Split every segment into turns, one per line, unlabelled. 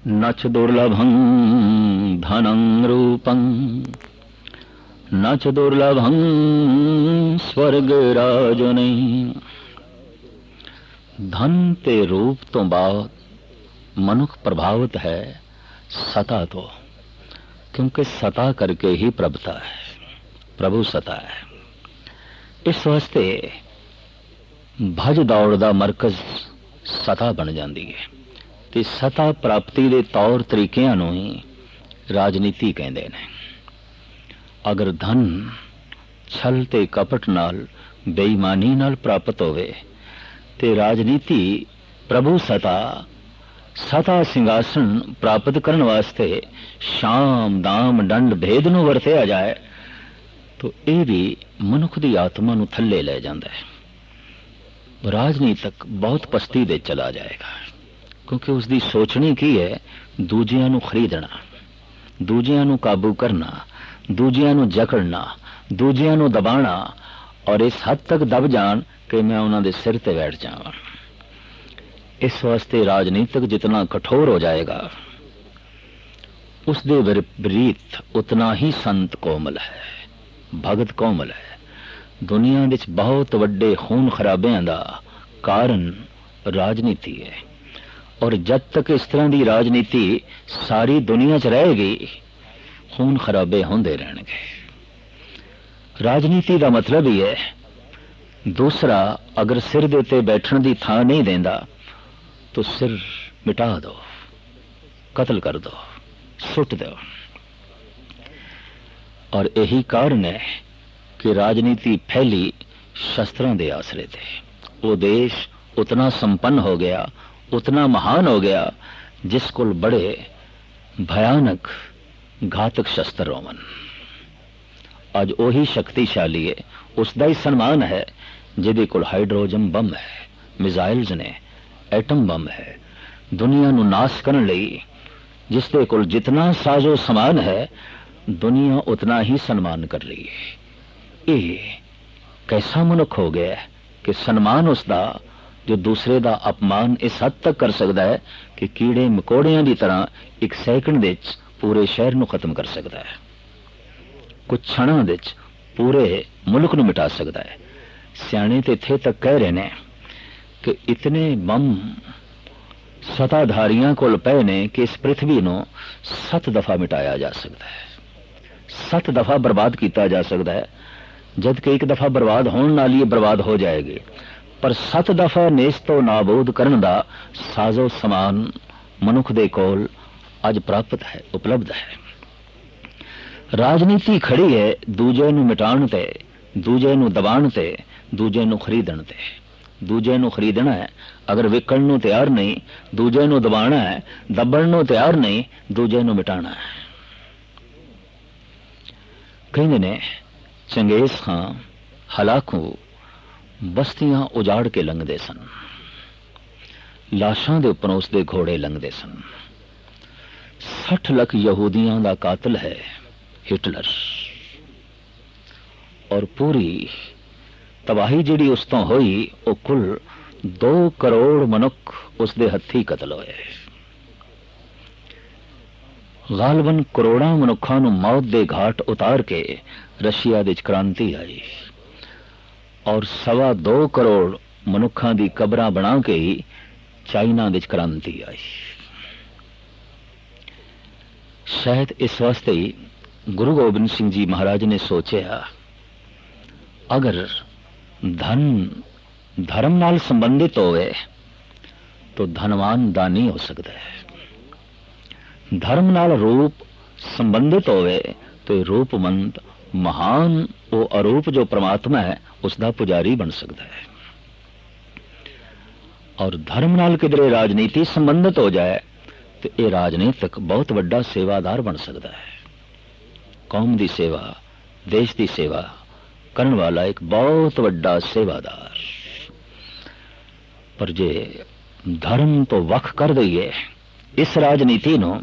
न च दुर्लभं धनं रूपं न च दुर्लभं स्वर्गराजने। धन ते रूप तो बाद मनुख प्रभावित है सता तो, क्योंकि सता करके ही प्रभुता है, प्रभु सता है। इस वास्ते भज दौड़ दा मरकज सता बन जाती है ते सता प्राप्ति के तौर तरीकों नूं ही राजनीति कहते हैं। अगर धन छल ते कपट नाल बेईमानी नाल प्राप्त होवे ते राजनीति प्रभु सता सता सिंघासन प्राप्त करने वास्ते शाम दाम दंड भेद नूं वरतिया जाए तो यह भी मनुख की आत्मा नूं थल्ले ले जाता है। राजनीतिक बहुत पस्ती दे चला जाएगा, क्योंकि उसकी सोचनी की है दूजियां नूं खरीदना, दूजियां नूं काबू करना, दूजियां नूं जकड़ना, दूजियां नूं दबाना और इस हद तक दब जान कि मैं उन्हां दे सिर ते बैठ जावां। इस वास्ते राजनीतिक जितना कठोर हो जाएगा उसके विपरीत उतना ही संत कोमल है, भगत कोमल है। दुनिया विच बहुत वड्डे खून खराबियां दा कारण राजनीति है, और जब तक इस तरह की राजनीति सारी दुनिया च रहेगी खून खराबे होंदे रहणगे। राजनीति का मतलब ही है दूसरा अगर सिर दे उत्ते बैठण दी थां नहीं देंदा तो सिर मिटा दो, कत्ल कर दो, सुट दो। और यही कारण है कि राजनीति फैली शस्त्रों के आसरे थे। वो देश उतना संपन्न हो गया, उतना महान हो गया जिस कोल बड़े भयानक घातक शस्त्र होवन। आज वही शक्तिशाली है, उसका ही सम्मान है जिहदे कोल हाइड्रोजन बम है, मिसाइल्स ने, एटम बम है। दुनिया नूं नाश करने लई जिसदे कोल जितना साजो समान है दुनिया उतना ही सम्मान कर रही है। ये कैसा मनुख हो गया है कि सम्मान उसका जो दूसरे का अपमान इस हद तक कर सकता है कि कीड़े मकोड़ियां की तरह एक सैकंड विच पूरे शहर नूं खत्म कर सकता है, कुछ क्षणों विच पूरे मुल्क नूं मिटा सकता है। सियाणे ते इत्थे तक कह रहे हैं कि इतने बम सताधारियां कोल पए ने कि इस पृथ्वी नूं 7 दफा मिटाया जा सकता है, 7 दफा बर्बाद किया जा सकता है। जबकि एक दफा बर्बाद होने नाल ही बर्बाद हो जाएगी, पर 7 दफा नेस्तो नाबूद करने का साजो समान मनुख दे कोल अज प्राप्त है, उपलब्ध है। राजनीति खड़ी है दूजे नूं मिटाण ते, दूजे नूं दबाण ते, दूजे नूं खरीदण ते। दूजे नूं खरीदना है, अगर विकण नूं तैयार नहीं, दूजे नूं दबाना है, दबण नूं तैयार नहीं, दूजे नूं मिटाना है। कहंदे ने चंगेज खां हलाकू बस्तियां उजाड़ के लंघदे सन, लाशां दे उपरों उसदे घोड़े लंघदे सन। 60 लाख यहूदियां दा कातिल है हिटलर, और पूरी तबाही जिहड़ी उस तो होई वो कुल 2 करोड़ मनुख उसदे हत्थी कतल होए। गालबन करोड़ां मनुखां नूं मौत दे घाट उतार के रशिया विच क्रांति आई, और 2.25 करोड़ मनुखां दी कबरां बना के ही चाइना विच क्रांति आई। शायद इस वास्ते ही गुरु गोबिंद सिंह जी महाराज ने सोचा अगर धन धर्म नाल संबंधित होवे तो धनवान दानी हो सकता है, धर्म नाल रूप संबंधित होवे तो रूपमंद महान वो अरूप जो परमात्मा है उसका पुजारी बन सकता है। और धर्म नाल किधरे राजनीति संबंधित हो जाए तो ये राजनीतिक बहुत बड़ा सेवादार बन सकता है। कौम की सेवा, देश की सेवा करने वाला एक बहुत बड़ा सेवादार। पर जे धर्म तो वख कर दईए इस राजनीति नो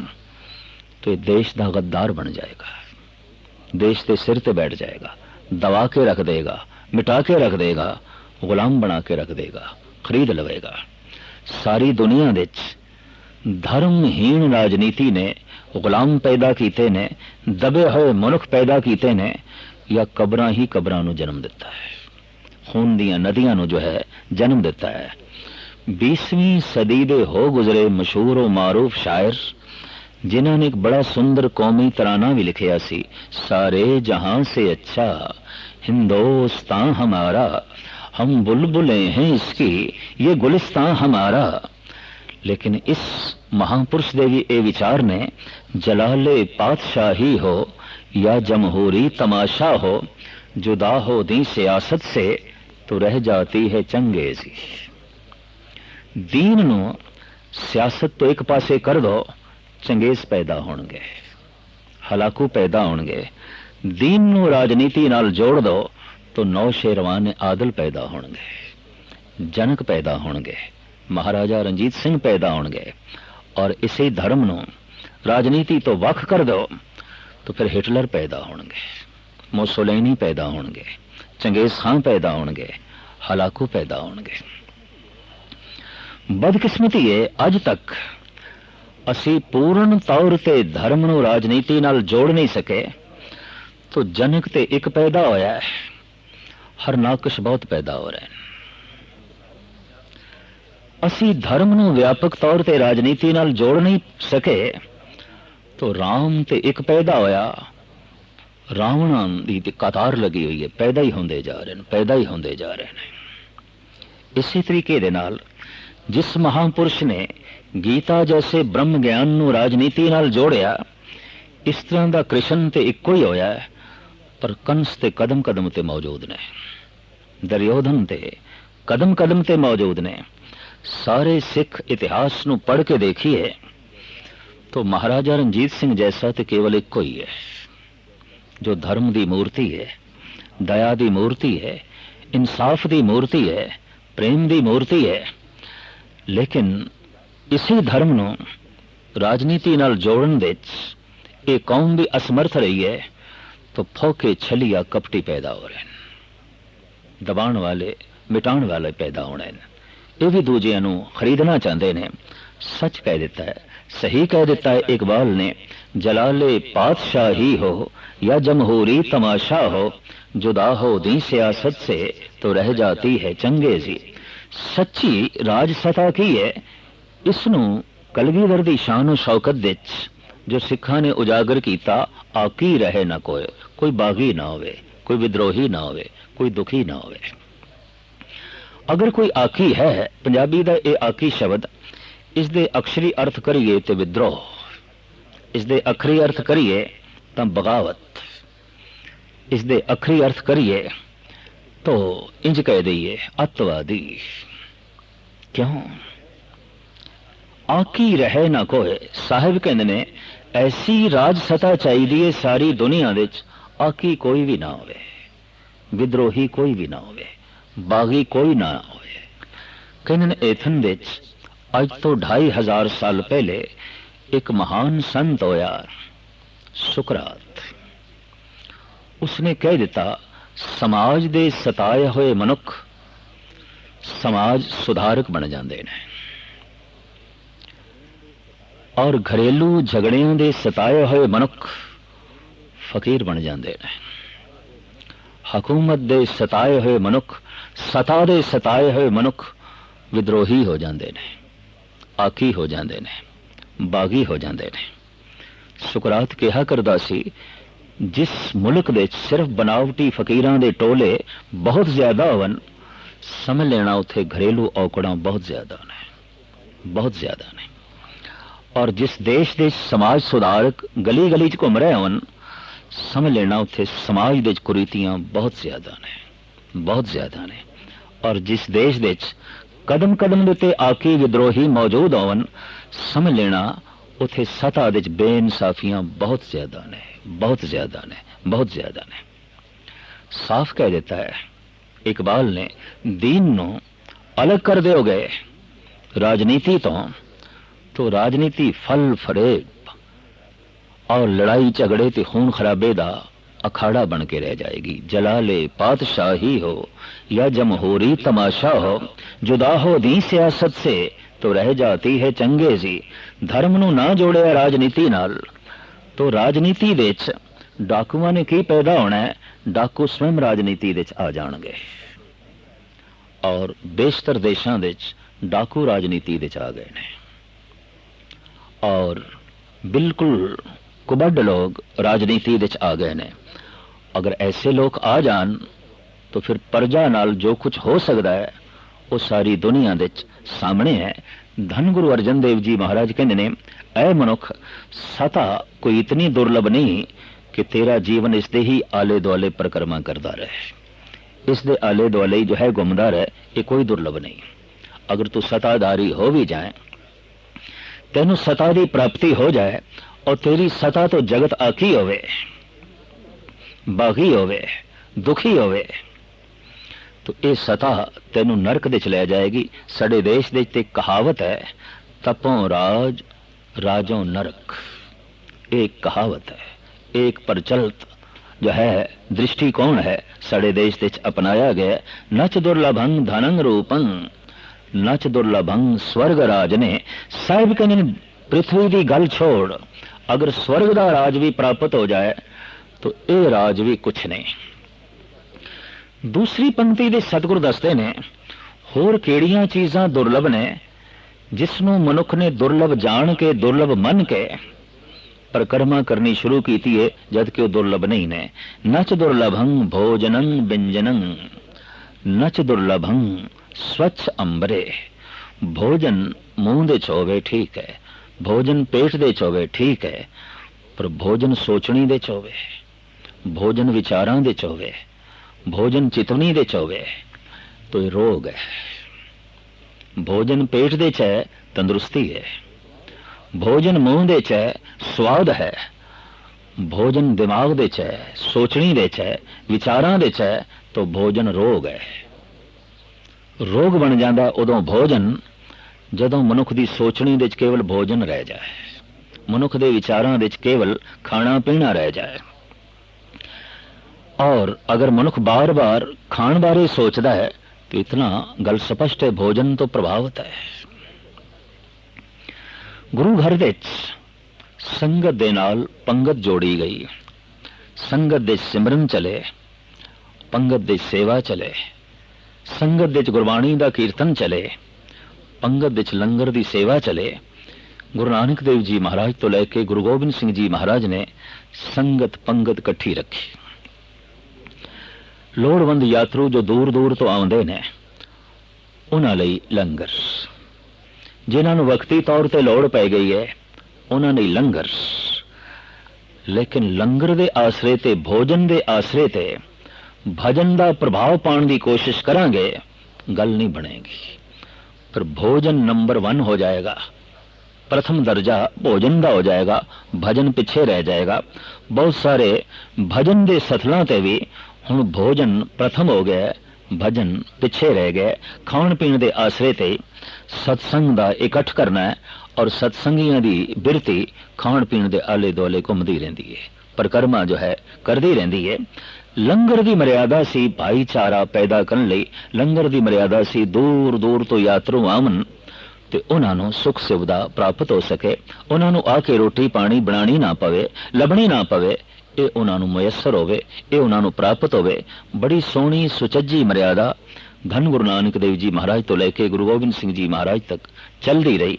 तो ये देश का गद्दार बन जाएगा, देश के सिर ते बैठ जाएगा, दबा के रख देगा, मिटा के रख देगा, गुलाम बना के रख देगा, खरीद लवेगा। सारी दुनिया विच धर्महीन राजनीति ने गुलाम पैदा कीते ने, दबे हुए मनुख पैदा कीते ने, या कबरां ही कबरां नूं जन्म दिता है, खून दियां नदियां नूं जो है जन्म दिता है। 20वीं सदी दे हो गुजरे मशहूर और मारूफ शायर जिन्हां ने एक बड़ा सुंदर कौमी तराना भी लिखिया सी, सारे जहां से अच्छा हिंदोस्तान हमारा, हम बुलबुलें हैं इसकी, ये गुलिस्तान हमारा। लेकिन इस महापुरुष दे भी ए विचार ने, जलाले पातशाही हो या जमहूरी तमाशा हो, जुदा हो दी सियासत से तो रह जाती है चंगेजी। दीन नू सियासत तो एक पासे कर दो, चंगेज पैदा होणगे, हलाकू पैदा होणगे। दीन नू राजनीति नाल जोड़ दो तो नौ शेरवान आदल पैदा होणगे, जनक पैदा होणगे, महाराजा रणजीत सिंह पैदा होणगे। और इसी धर्म नू राजनीति तो वख कर दो तो फिर हिटलर पैदा होणगे, मुसोलिनी पैदा होणगे, चंगेज खान पैदा होणगे, हलाकू पैदा होणगे। बदकिस्मती है अज तक असी पूर्ण तौर ते धर्म नू राजनीति नाल जोड़ नहीं सके, तो जनक ते एक पैदा होया है, हर नाकश बहुत पैदा हो रहे हैं। असी धर्म नू व्यापक तौर ते राजनीति नाल जोड़ नहीं सके, तो राम ते एक पैदा होया, रावणां दी कतार लगी हुई है, पैदा ही होंदे जा रहे हैं, पैदा ही होंदे जा रहे हैं। इसी तरीके दे नाल जिस महापुरुष ने गीता जैसे ब्रह्म ज्ञान नू राजनीति नाल जोड़िया, इस तरह का कृष्ण ते इक्को ही होया है, पर कंस ते कदम कदम ते मौजूद ने, दुर्योधन ते कदम कदम ते मौजूद ने। सारे सिख इतिहास नू पढ़ के देखिए तो महाराजा रणजीत सिंह जैसा तो केवल इक्को ही है, जो धर्म दी मूर्ति है, दया दी मूर्ति है, इंसाफ दी मूर्ति है, प्रेम दी मूर्ति है। लेकिन इसी धर्म नू राजनीति नाल जोड़न दे ये कौम भी असमर्थ रही है, तो फोके छलिया कपटी पैदा हो रहे हैं, दबाण वाले मिटाण वाले पैदा होने हैं। ये भी दूजिया नू खरीदना चाहते ने। सच कह देता है, सही कह देता है इकबाल ने, जलाले पातशाही हो या जमहूरी तमाशा हो, जुदा हो दी सियासत से तो रह जाती है चंगेजी। सच्ची राज सत्ता की है, इसनू कलगीधर दी शान और शौकत विच जो सिखा ने उजागर किया, आकी रहे ना कोई, कोई बागी ना होवे, कोई विद्रोही ना होवे, कोई दुखी ना होवे। अगर कोई आकी है, पंजाबी दा ये आकी शब्द, इस दे अक्षरी अर्थ करिए तो विद्रोह, इस दे अखरी अर्थ करिए तो बगावत, इस दे अखरी अर्थ करिए तो इंज कह दईए अतवादी। क्यों? आकी रहे ना कोई। साहिब कहते ने ऐसी राज सत्ता चाहिए सारी दुनिया विच, आकी कोई भी ना होवे, विद्रोही कोई भी ना होवे, बागी कोई ना होवे। कहते ने एथन विच अज तो 2500 साल पहले एक महान संत होया सुकरात। उसने कह दिता, समाज दे सताए हुए मनुख समाज सुधारक बन जाते हैं, और घरेलू झगड़ियों दे सताए हुए मनुख फकीर बन जाते हैं। हकूमत दे सताए हुए मनुख, सता दे सताए हुए मनुख विद्रोही हो जाते हैं, आकी हो जाते हैं, बागी हो जाते हैं। सुकरात कहा करदा सी, जिस मुल्क दे सिर्फ बनावटी फकीरां दे टोले बहुत ज्यादा होवन, समझ लेना उथे घरेलू औकड़ां बहुत ज्यादा ने, बहुत ज्यादा ने। और जिस देश दे समाज सुधारक गली गली च घूम रहे होवन, समझ लेना उथे समाज दे कुरीतियां बहुत ज्यादा ने, बहुत ज्यादा ने। और जिस देश दे कदम कदम दे आकी विद्रोही मौजूद होवन, समझ लेना उथे सतह दे बेइंसाफियां बहुत ज्यादा ने, बहुत ज्यादा ने, बहुत ज्यादा ने। साफ कह देता है इकबाल ने, दीन नू अलग कर दोगे राजनीति तो राजनीति फल फरेब और लड़ाई झगड़े ते खून खराबे दा अखाड़ा बन के रह जाएगी। जलाले पातशाही हो या जमहूरी तमाशा हो, जुदा हो दी सियासत से तो रह जाती है चंगेजी। धर्म ਨੂੰ ਨਾ ਜੋੜਿਆ ਰਾਜਨੀਤੀ ਨਾਲ तो राजनीति ਵਿੱਚ ਡਾਕੂਆਂ ਨੇ ਕੀ ਪੈਦਾ ਹੋਣਾ ਹੈ? ਡਾਕੂ स्वयं ਰਾਜਨੀਤੀ ਵਿੱਚ ਆ ਜਾਣਗੇ ਔਰ बेशतर ਦੇਸ਼ਾਂ ਵਿੱਚ ਡਾਕੂ ਰਾਜਨੀਤੀ ਵਿੱਚ ਆ ਗਏ ਨੇ ਔਰ बिल्कुल कुबड़ लोग राजनीति ਵਿੱਚ आ गए ने। अगर ऐसे लोग आ जान तो फिर प्रजा नाल जो कुछ हो सकता है वो सारी दुनिया ਵਿੱਚ सामने है। धन गुरु अर्जन देव जी महाराज कहते ने, ऐ मनुख सता कोई इतनी दुर्लभ नहीं कि तेरा जीवन इसदे ही आले दुआले परिक्रमा करता रहे, इसदे आले दुआले जो है घूमता रहे, ये कोई दुर्लभ नहीं। अगर तू सताधारी हो भी जाए, तेनू सता की प्राप्ति हो जाए और तेरी सता तो जगत आकी होवे, बागी होवे, दुखी होवे, तो ये सता तेनू नरक दे लै जाएगी। साडे देश दे ते कहावत है, तपों राज राजों नरक। एक कहावत है, एक प्रचलित जो है दृष्टिकोण है, साडे देश दे अपनाया गया। नच दुर्लभं धनं रूपं नच दुर्लभं स्वर्ग राज ने। साहिब कहने पृथ्वी की गल छोड़, अगर स्वर्ग का राज भी प्राप्त हो जाए तो यह राज भी कुछ नहीं। दूसरी पंक्ति दे सतगुरु दसते ने, होर केड़ियां चीज़ां दुर्लभ ने जिसनों मनुख ने दुर्लभ जान के दुर्लभ मन के परिक्रमा करनी शुरू की है, जबकि वो दुर्लभ नहीं ने। नच दुर्लभं भोजनं व्यंजनं नच दुर्लभं स्वच्छ अंबरे। भोजन मुंह दे चोवे ठीक है, भोजन पेट दे चोवे ठीक है, पर भोजन सोचनी दे चोवे, भोजन विचारां दे चोवे, भोजन चितवनी दे चोवे तो ये रोग है। भोजन पेट दे च तंदुरुस्ती है, भोजन मुंह दे च स्वाद है, भोजन दिमाग दे च सोचनी दे च विचारां दे च तो भोजन रोग है। रोग बन जाता उदों भोजन जदों मनुख की सोचनी दे केवल भोजन रह जाए, मनुख के विचारां दे केवल खाना पीना रह जाए। और अगर मनुख बार बार खान बारे सोचता है तो इतना गल स्पष्ट है, भोजन तो प्रभावित है। गुरु घर विच संगत दे नाल पंगत जोड़ी गई, संगत दे सिमरन चले, पंगत दे सेवा चले, संगत दे गुरबाणी दा कीर्तन चले, पंगत दे लंगर दी सेवा चले। गुरु नानक देव जी महाराज तो लेके गुरु गोबिंद सिंह जी महाराज ने संगत पंगत इकट्ठी रखी। लोड़वंद यात्रु जो दूर दूर तो आउंदे ने उन्हां लई लंगर, जिन्हां नूं वक्ती तौर ते लोड़ पै गई है उन्हां लई लंगर। लेकिन लंगर दे आसरे ते भोजन दे आसरे ते भजन दा प्रभाव पाने की कोशिश करांगे, गल नहीं बनेगी। पर भोजन नंबर 1 हो जाएगा, प्रथम दर्जा भोजन का हो जाएगा, भजन पिछे रह जाएगा। बहुत सारे भजन दे सथलों ते भी हुण भोजन प्रथम हो गया, भजन पिछे रह गए। खाण पीण दे आसरे ते सत्संग दा इकट्ठ करना है और सत्संगियों की बिरती खाण पीण दे आले दुआले घूमती रहती है, परिक्रमा जो है करती रहती है। लंगर की मर्यादा सी भाईचारा पैदा करने लई, लंगर की मर्यादा सी दूर दूर तो यात्रु आवन ते उन्हां नूं सुख सुविधा प्राप्त हो सके, उन्हां नूं आके रोटी पानी बनानी ना पवे, लभनी ना पवे, ये उन्हां नूं मुयस्सर होवे, ये उन्हां नूं प्राप्त होवे। बड़ी सोहनी सुचज्जी मर्यादा धन गुरु नानक देव जी महाराज तो लेके गुरु गोबिंद सिंह जी महाराज तक चलती रही,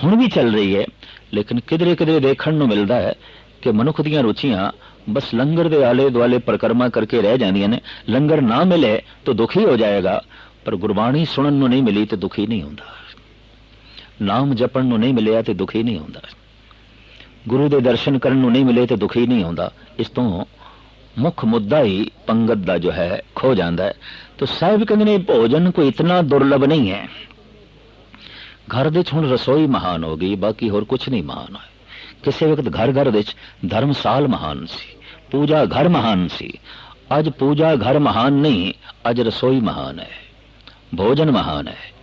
हुण भी चल रही है। लेकिन किधरे किधरे देखण नूं मिलदा है कि मनुख दीयां रुचियां बस लंगर दे आले दुआले परिक्रमा करके रह जांदियां ने। लंगर ना मिले तो दुखी हो जाएगा, पर गुरबाणी सुनन नूं नहीं मिली तो दुखी नहीं होंदा, नाम जपण नूं नहीं मिलिया तो दुखी नहीं होंदा, गुरु दे दर्शन करन नूं नहीं मिले तो दुखी नहीं होंदा। इस तो मुख मुद्दा ही पंगत दा जो है खो जाता है। तो साहिब कहंदे ने भोजन कोई इतना दुर्लभ नहीं है। घर दे हुण रसोई महान हो गई, बाकी होर कुछ नहीं महान है। किसी वक्त घर घर दे धर्मसाल महान सी, पूजा घर महान सी। अज पूजा घर महान नहीं, अज रसोई महान है, भोजन महान है।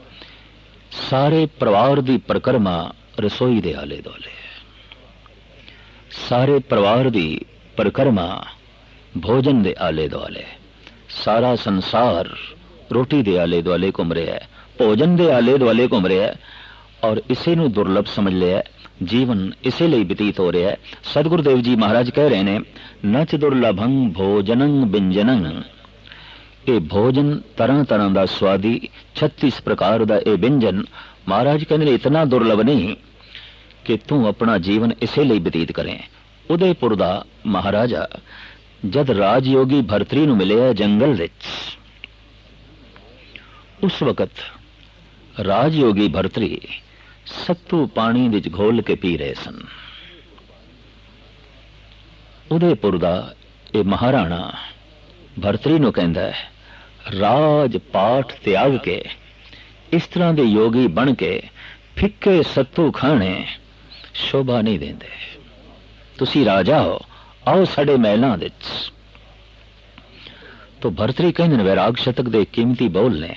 सारे परिवार की परिक्रमा रसोई दे आले दुआले, सारे परिवार की परिक्रमा भोजन दे आले दुआले, सारा संसार रोटी दे आले दुआले घूम रहा है, भोजन दे आले दुआले घूम रहा है और इसे नूं दुर्लभ समझ लिया है। जीवन इसे लिए बतीत हो रहा है। सतगुरुदेव जी महाराज कह रहे ने, नच दुर्लभं भोजनं व्यंजनं, ये भोजन तरह तरह का स्वादी 36 प्रकार का यह व्यंजन महाराज कहते इतना दुर्लभ नहीं कि तू अपना जीवन इसे लिए बतीत करें। उदयपुर का महाराजा जद राजयोगी भरतरी नूं मिले जंगल विच, उस वक्त राजयोगी भरतरी सत्तू पानी विच घोल के पी रहे सन। उदयपुर का यह महाराणा भरतरी नूं कहंदा है, राज पाठ त्याग के इस तरह के योगी बन के फिक्के सत्तू खाने शोभा नहीं देंदे। तुसी राजा हो, आओ साडे महलां विच। तो भरतरी कहंदे वैराग शतक दे कीमती बोल ने,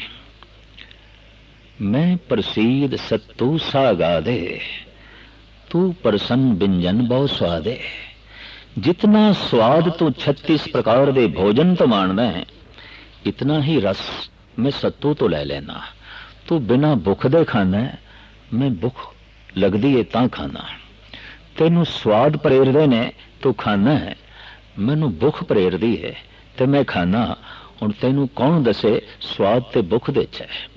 मैं प्रसीद सत्तू सा गा दे, तू प्रसन्न व्यंजन बहु स्वादे। जितना स्वाद तू 36 प्रकार दे भोजन तो मानदा है, इतना ही रस मैं सत्तू तो ले लेना। तू बिना भुख दे खाना है, मैं भुख लगदी है तां खाना। तेनू स्वाद प्रेरदे ने तू खाना है, मैनू भुख प्रेरदी है ते मैं खाना। हुण तेनू कौन दसे स्वाद ते भुख दे च है।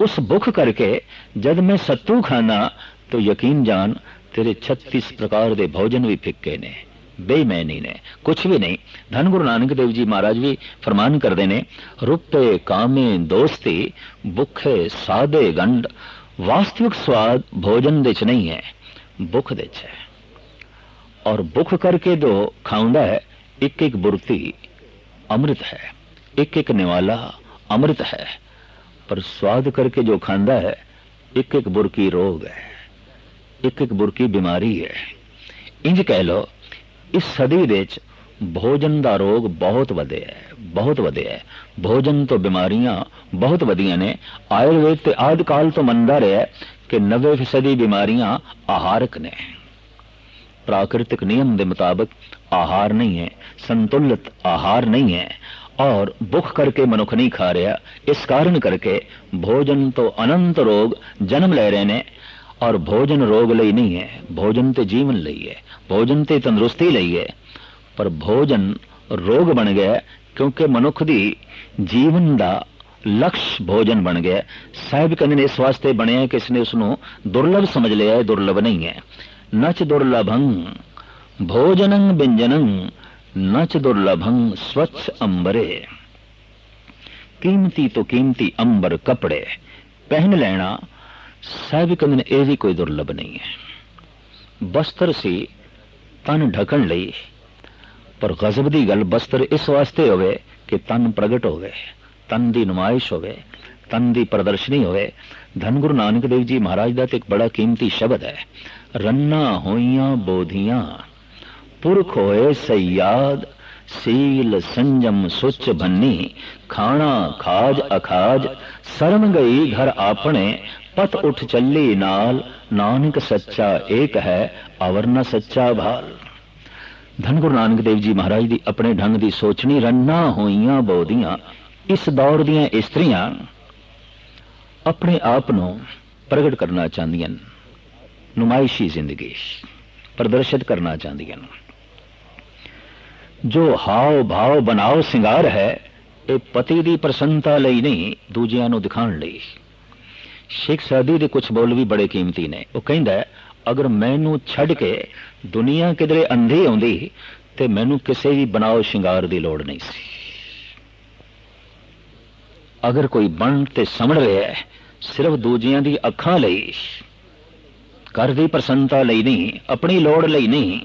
उस भुख करके जब मैं सत्तू खाना तो यकीन जान तेरे 36 प्रकार दे भोजन भी फिक्के ने, बेईमानी ने, कुछ भी नहीं। धन गुरु नानक देव जी महाराज भी फरमान करते ने, रुपे कामे दोस्ती भुखे सादे गंड। वास्तविक स्वाद भोजन दे च नहीं है, भुख दे च है। और भुख करके जो खाऊंदा है, एक एक बुरती अमृत है, एक एक निवाला अमृत है। पर स्वाद करके जो खांदा है, एक एक बुरकी रोग है, एक एक बुरकी बीमारी है। इंज कह लो, इस सदी विच भोजन का रोग बहुत वधे है, बहुत वधे है। भोजन तो बीमारियां बहुत वधियां ने। आयुर्वेद ते आदि काल तो मनदा रहा है कि 90% बीमारियां आहारक ने। प्राकृतिक नियम के मुताबिक आहार नहीं है, संतुलित आहार नहीं है और भुख करके मनुख नहीं खा रहा। इस कारण करके भोजन तो अनंत रोग जन्म ले रहे ने। और भोजन रोग लई नहीं है, भोजन ते जीवन लई है, भोजन ते तंदुरुस्ती लई है। पर भोजन रोग बन गया क्योंकि मनुख दी जीवन का लक्ष्य भोजन बन गया। साहिब कहते ने इस वास्ते बनया कि इसने उसनों दुर्लभ समझ लिया है, दुर्लभ नहीं है। नच दुर्लभं भोजनं व्यंजनं, नच दुर्लभं स्वच्छ अंबरे। कीमती तो कीमती अंबर कपड़े पहन लेना साहिब कहते ने यह भी कोई दुर्लभ नहीं है। बस्तर सी तन ढकन लई, पर गजब दी गल बस्तर इस वास्ते होवे कि तन प्रगट होवे, तन दी नुमाइश होवे, तन दी प्रदर्शनी होवे। धन गुरु नानक देव जी महाराज का एक बड़ा कीमती शब्द है, रन्ना होइयां बोधियां पुरख होए सयाद, सील संजम सुच भन्नी, खाना खाज अखाज शर्म गई घर आपने, पत उठ चली नाल, नानक सच्चा एक है अवर न सच्चा भाल। धन गुरु नानक देव जी महाराज दी अपने ढंग दी सोचनी, रन्ना होइयां बोधियां। इस दौर दियां इस्त्रियां अपने आप नूं प्रगट करना चाहदियां, नुमाइशी जिंदगी प्रदर्शित करना चाहदियां। जो हाव भाव बनाव सिंगार है, ये पति दी प्रसन्नता लई नहीं, दूजियां नूं दिखाण लई। शेख सादी दे कुछ बोल भी बड़े कीमती ने। वो कहंदा है, अगर मैनू छड़ के दुनिया किधरे अंधी आउंदी ते मैनू किसी भी बनाव शिंगार की लोड़ नहीं सी। अगर कोई बन ते समझ रहा है सिर्फ दूजियां दी अखां लई, घर की प्रसन्नता लई नहीं, अपनी लोड़ लई नहीं,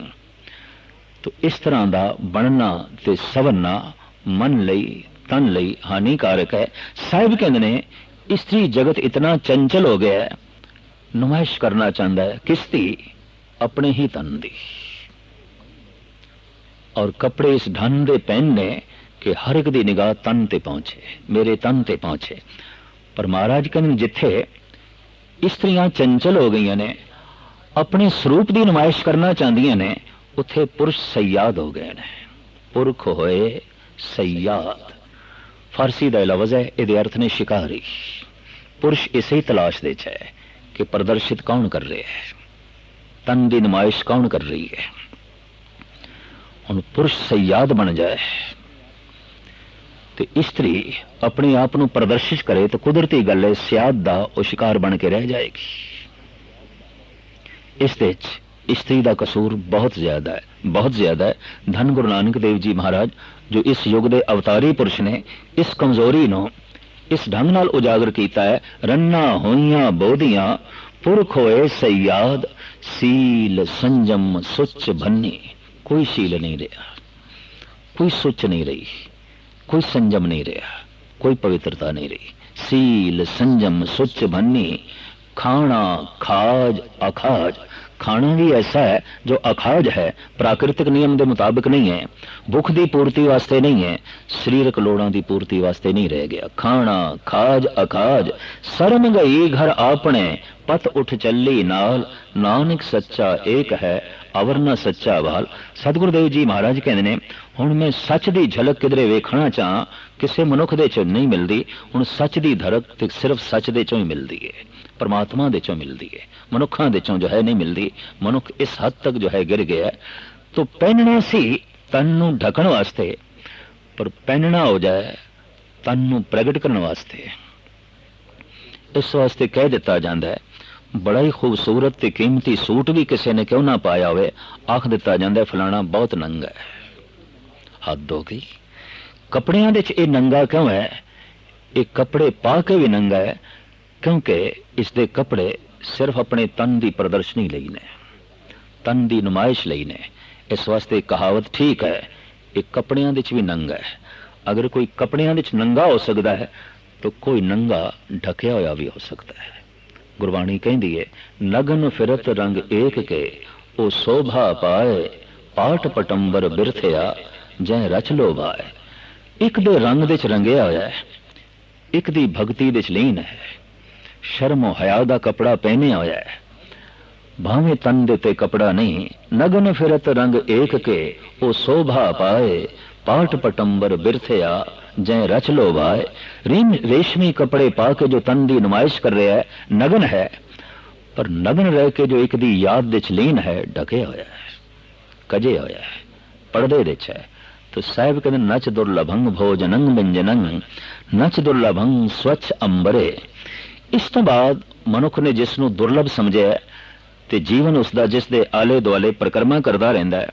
तो इस तरह का बनना ते सवरना मन लई तन लई हानिकारक है। साहिब कहते ने स्त्री जगत इतना चंचल हो गया है, नुमाइश करना चाहता है किसती, अपने ही तन दी। और कपड़े इस ढंग दे पहनने कि हर एक दी निगाह तन ते पहुंचे, मेरे तन ते पहुंचे। पर महाराज कहते जिथे स्त्रियां चंचल हो गई ने, अपने स्वरूप की नुमाइश करना चाहदियां ने, उथे पुरुष सयाद हो गए ने, पुरख होए सयाद। फारसी का लफ्ज़ है, ये अर्थ ने शिकारी। पुरुष इसे तलाश दे है कि प्रदर्शित कौन कर रहे है, तन की नुमाइश कौन कर रही है। हुण पुरुष सयाद बन जाए तो स्त्री अपने आप को प्रदर्शित करे तो कुदरती गल है, सियाद का वह शिकार बन के रह जाएगी। इस स्त्री का कसूर बहुत ज्यादा है, बहुत ज्यादा है। धन गुरु नानक देव जी महाराज जो इस युग के अवतारी पुरुष ने इस कमजोरी नो इस ढंग नाल उजागर किया है। रन्ना होइयां बोधियां पुरख होए सयाद, सील संजम सुच भन्नी। कोई शील नहीं रहा, कोई सुच नहीं रही, कोई संजम नहीं रहा, कोई पवित्रता नहीं रही। सील संजम सुच भन्नी। खाना खाज अखाज। खाना भी ऐसा है जो अखाज है, प्राकृतिक नियम के मुताबिक नहीं है, भुख की पूर्ति वास्ते नहीं है, शरीरक लोड़ां की पूर्ति वास्ते नहीं रह गया। खाना खाज अखाज। शर्म गई घर आपने पत उठ चली नाल, नानक सच्चा एक है अवरना सच्चा वाल। सतगुरुदेव जी महाराज कहते ने हुण मैं सच की झलक किधरे वेखना चाह, किसी मनुख दे चों नहीं मिलती। हुण सच की धड़क ते सिर्फ सच दे चों ही मिलती है, परमात्मा दे चों मिलती है, मनुखों दे चों जो है नहीं मिलती। मनुख इस हद तक जो है गिर गया। तो पहनना सी तन नूं ढकण वास्ते, पर पहनना हो जाए तन नूं प्रगट करने वास्ते। इस वास्ते कह दिता जाता है, बड़ा ही खूबसूरत ते कीमती सूट भी किसी ने क्यों ना पाया होवे, आख दिता जाता है फलाना बहुत नंगा है। हद हो गई। कपड़ियां दे च नंगा क्यों है? ये कपड़े पा के भी नंगा है क्योंकि इसके कपड़े सिर्फ अपने तन की प्रदर्शनी लई ने, तन की नुमाइश लई ने। इस वास्ते कहावत ठीक है, ये कपड़ियां दे च भी नंगा है। अगर कोई कपड़ियां दे च नंगा हो सकता है तो कोई नंगा ढकिया होया भी हो सकता है। गुरबाणी कहती है, नगन फिरत रंग एक के ओ शोभा पाए, पाट पटंबर बिरथया जै रच लो भाए। एक दे रंग दे च रंगिया होया है, एक दी भगती दे च लीन है, शर्मो हया दा कपड़ा पहने होया है, भावे तन दे ते कपड़ा नहीं। नगन फिरत रंग एक के ओ शोभा पाए, पाट पटंबर बिरथया जै रच लो भाए। रेशमी कपड़े पा के जो तन की नुमाइश कर रहा है नगन है, पर नगन रह के जो एक दी याद दे च लीन है, ढके होया है, कजे होया है, पर्दे दे च है। तो साहब कहते नच दुर्लभंग भोजनंग व्यंजनंग, नच दुर्लभंग स्वच्छ अंबरे। इस तो बाद मनुख ने जिसनों दुर्लभ समझे ते जीवन उसका जिस दे आले दुआले परिक्रमा करता रहता है,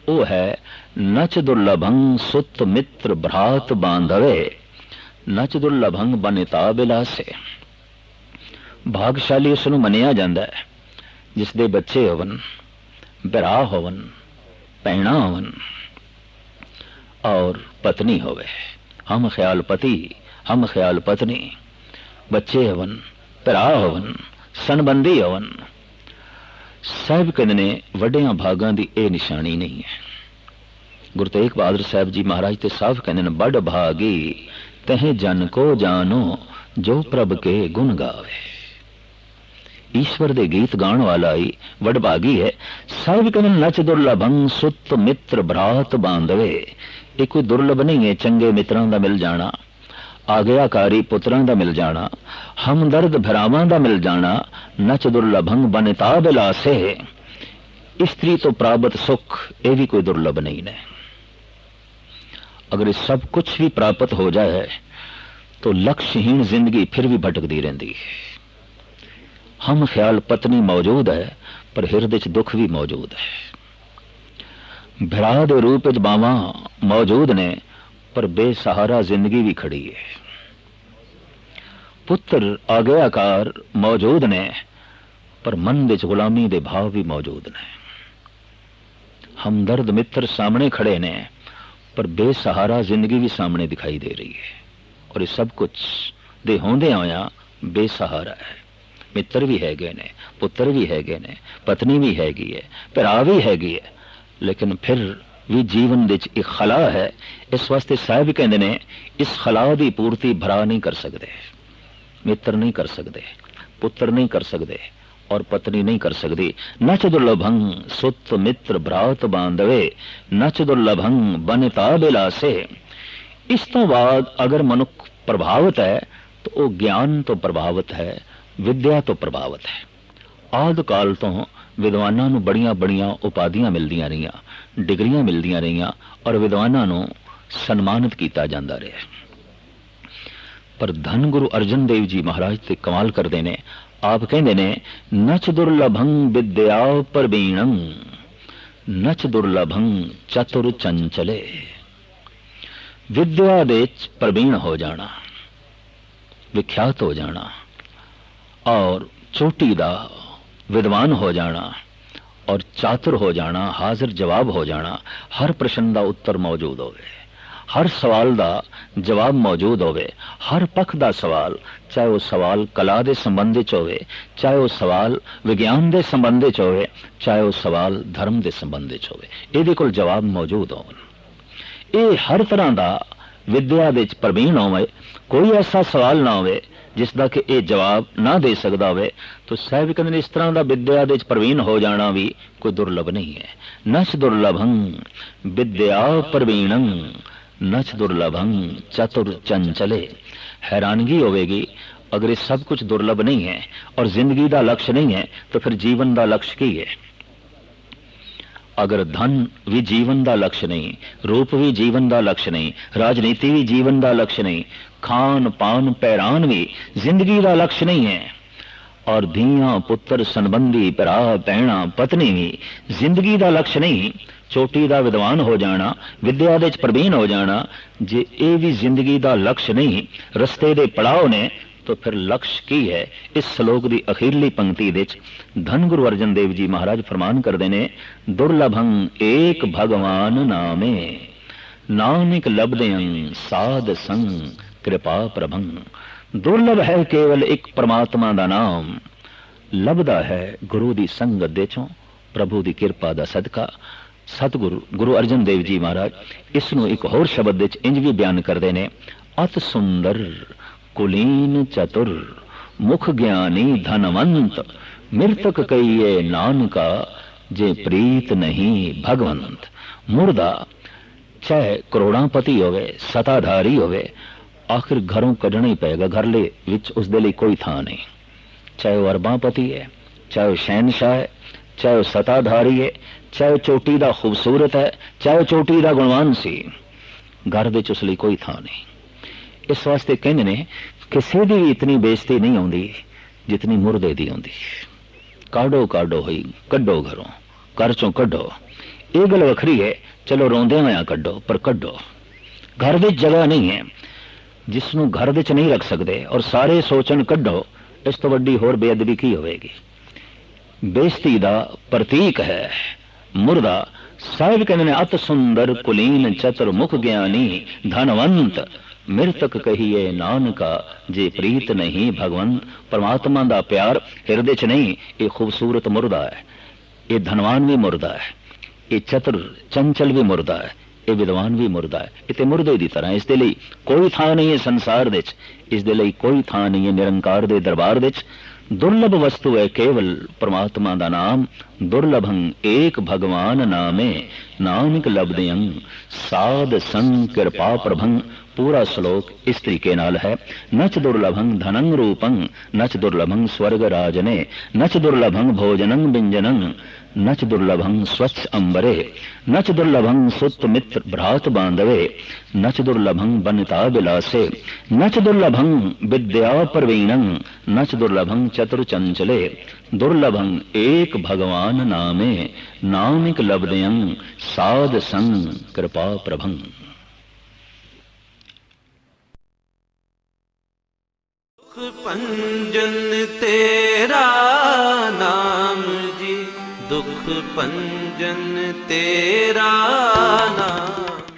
वो है नच दुर्लभंग सुत मित्र भ्रात बांधवे। नच दुर्लभंग बनिता बिलासे। भागशाली उसनों मनिया जाता है जिस दे बच्चे होवन, बिरा होवन, भैणा होवन और पत्नी होवे। हम ख्याल पति, हम ख्याल पत्नी, बच्चे होवन, भरा होवन, सनबंदी होवन। साहब कहते ने वड्डियां भागां दी ये निशानी नहीं है। गुरु तेग बहादुर साहब जी महाराज ते साहब कहते ने, बड़ भागी तह जन को जानो जो प्रभ के गुण गावे। ईश्वर दे गीत गाण वाला ही वडभागी है। साहब कहते नच दुर्लभंग सुत मित्र भ्रात बांधवे। ये कोई दुर्लभ नहीं है चंगे मित्रां दा मिल जाना, आग्याकारी पुत्रां दा मिल जाना, हमदर्द भरावां दा मिल जाना। नच दुर्लभंग बनिता बिलासे। स्त्री तो प्राप्त सुख, ये भी कोई दुर्लभ नहीं है। अगर सब कुछ भी प्राप्त हो जाए तो लक्ष्यहीन जिंदगी फिर भी भटकती रहती है। हम ख्याल पत्नी मौजूद है पर हृदय च दुख भी मौजूद है। भरा दे रूप च बावां मौजूद ने पर बेसहारा जिंदगी भी खड़ी है। पुत्र आज्ञाकार मौजूद ने पर मन दे च गुलामी दे भाव भी मौजूद ने। हमदर्द मित्र सामने खड़े ने पर बेसहारा जिंदगी भी सामने दिखाई दे रही है। और ये सब कुछ दे होंदे होया बेसहारा है। मित्र भी है गए ने, पुत्र भी है गए ने, पत्नी भी हैगी है, भरा भी हैगी है, लेकिन फिर भी जीवन दे एक खला है। इस वास्ते साहब कहते ने इस खला की पूर्ति भरा नहीं कर सकते, मित्र नहीं कर सकते, पुत्र नहीं कर सकते, और पत्नी नहीं कर सकती। नच दुर्लभं सुत मित्र भ्रात बांधवे, नच दुर्लभं बनिता बिलासे। इस तो बाद अगर मनुख प्रभावित है तो वो ज्ञान तो प्रभावित है, विद्या तो प्रभावित है। आद काल तो विद्वानां नूं बड़ियां बड़ियां उपाधियां मिलदियां रहियां, डिग्रियां मिलदियां रहियां और विद्वानां नूं सन्मानित किया जाता रहा। पर धन गुरु अर्जन देव जी महाराज ते कमाल करते ने। आप कहते ने नच दुर्लभं विद्या प्रवीणं, नच दुर्लभं चतुर चंचले। विद्या दे प्रवीण हो जाना, विख्यात हो जाना और चोटी दा विद्वान हो जाना और चातुर हो जाना, हाजिर जवाब हो जाना, हर प्रश्न का उत्तर मौजूद होवे, हर सवाल का जवाब मौजूद होवे, हर पक्ष का सवाल, चाहे वह सवाल कला के संबंध होवे, चाहे वह सवाल विज्ञान के संबंध होवे, चाहे वह सवाल धर्म के संबंध होवे, इहदे कोल जवाब मौजूद हो। ये हर तरह का विद्या दे प्रवीण होवे, कोई ऐसा सवाल ना होवे जिसका कि यह जवाब ना दे सकता हो। तो साहब कहते इस तरह का विद्या दे प्रवीण हो जाना भी कोई दुर्लभ नहीं है। नच दुर्लभं विद्या प्रवीणं, नच दुर्लभं चतुर चंचले। हैरानगी होगी अगर ये सब कुछ दुर्लभ नहीं है और जिंदगी का लक्ष्य नहीं है तो फिर जीवन का लक्ष्य की है। अगर धन भी जीवन का लक्ष्य नहीं, रूप भी जीवन का लक्ष्य नहीं, राजनीति भी जीवन का लक्ष्य नहीं, खान पान पैरान भी जिंदगी का लक्ष्य नहीं है और धियां पुत्र संबंधी भरा भैणा पत्नी भी जिंदगी का लक्ष्य नहीं, चोटी का विद्वान हो जाना, विद्या दे प्रवीण हो जाना, जे ये भी जिंदगी का लक्ष्य नहीं, रस्ते दे पड़ाव ने, तो फिर लक्ष्य की है। इस श्लोक की अखीरली पंक्ति दे धन गुरु अर्जन देव जी महाराज फरमान करते ने दुर्लभं एक भगवान नामे, नानक लभदें साध संग कृपा प्रभं। दुर्लभ है केवल एक परमात्मा का नाम, लभदा है गुरु की संगत दे चों, प्रभु की कृपा का सदका। सतगुरु गुरु अर्जन देव जी महाराज इसनों एक होर शब्द विच इंज भी बयान करते ने अत सुंदर कुलीन चतुर मुख ज्ञानी धनवंत, मृतक कहिए नानका जे प्रीत नहीं भगवंत। मुर्दा चाहे करोड़ापति होवे, सताधारी होवे, आखिर घरों कढ़ना ही पेगा, घर ले विच उस दे लई कोई थां नहीं। चाहे वह अरबापति है, चाहे वह शहनशाह है, चाहे वह सताधारी है, चाहे वह चोटी का खूबसूरत है, चाहे वह चोटी का गुणवान सी, घर विच उस लई कोई थां नहीं। इस वास्ते कहते ने किसी की भी इतनी बेइज्जती नहीं आती जितनी मुर्दे की आती। काढ़ो काढ़ो हुई कड्डो घरों, घर चों कड्डो। ये गल वखरी है, चलो रोंदे होया कड्डो, पर कड्डो। घर विच जगह नहीं है जिसनों घर विच नहीं रख सकते और सारे सोचन कड्डो, इस तो वड्डी होर बेअदबी की होवेगी। बेइज्जती दा प्रतीक है मुर्दा। साहिब कहते ने अत सुंदर कुलीन चतुर मुख ज्ञानी धनवंत, मृतक कहिए नानका जे प्रीत नहीं भगवंत। परमात्मा का प्यार हृदय च नहीं, ये खूबसूरत मुर्दा है, ये धनवान भी मुर्दा है, ये चतुर चंचल भी मुर्दा है, ये विद्वान भी मुर्दा है। इतने मुर्दे की तरह इस दे लई कोई थां नहीं है संसार दे, इस दे लई कोई थां नहीं है निरंकार दे दरबार दे। दुर्लभ वस्तु है केवल परमात्मा का नाम, दुर्लभं एक भगवान नामे, नानक लभदें साध संग कृपा प्रभं। पूरा श्लोक इस तरीके नाल है। नच दुर्लभं धनं रूपं, नच दुर्लभं स्वर्ग राजने, नच दुर्लभं भोजनं व्यंजनं, नच दुर्लभं स्वच्छ अंबरे, नच दुर्लभं सुत मित्र भ्रात बांधवे, नच दुर्लभं बनिता विलासे, नच दुर्लभं विद्या प्रवीणं, नच दुर्लभं चतुर चंचले। दुर्लभं एक भगवान नामे, नानक लभदें साध संग कृपा प्रभं।
पंजन तेरा नाम जी, दुख पंजन तेरा नाम।